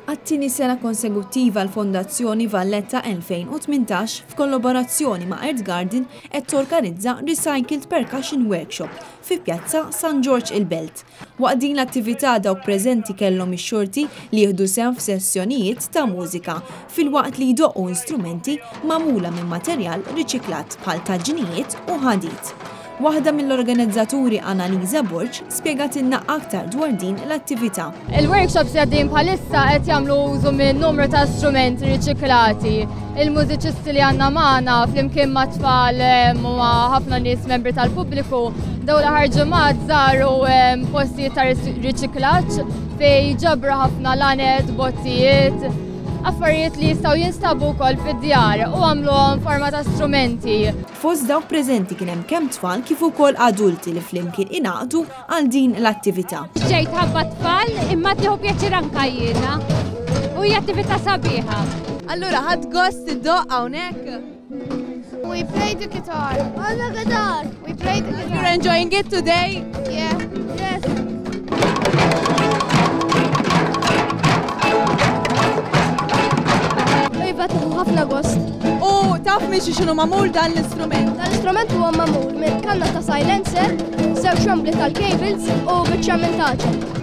Għat-tieni sena konseguttiva l-Fondazzjoni Valletta 2018 f'kollaborazzjoni ma' Earth Garden qed torganizza Recycled Percussion Workshop fi Pjazza San George il-Belt. Waqt din l-attività dawk preżenti kellhom ix-xorti li jieħdu sehem f'sessjonijiet ta' mużika filwaqt li jdoqqu instrumenti magħmula minn materjal riċiklat bħal taġġinijiet u ħadid. Waħda mill-organizzaturi Annalisa Borġ spjegatilna aktar dwar din l-attività. Il-workshops għaddin bħalissa qed jagħmlu użu minn numru ta' strumenti riċiklati. Il-mużiċisti li għandna magħna flimkien ma' tfal u ħafna nies membri tal-pubbliku dawn l-aħħar ġimgħat żaru postijiet ta' riċiklaġġ fejn ġabra ħafna lanet, bottijiet, affarijiet li jistgħu jinstabu wkoll fid-djar u għamluhom forma ta' strumenti. Fost dawk preżenti kien hemm kemm tfal kif ukoll adulti li flimkien ingħaqdu għal din l-attività. Ġejt ħabba tfal imma tieħu pjaċir anke jiena u hija attività sabiħa. Allura ħadd gost tiddoq hawnhekk? We played the guitar. On the guitar. We played the guitar. You're enjoying it today? Yeah. Yes. ħafna gost. U taf miex xinu mamul dan l-istrument? Dan l-istrument huwa mamul minn kanna ta' silencer, sew xambli tal-cables u biċċa minn taġġel.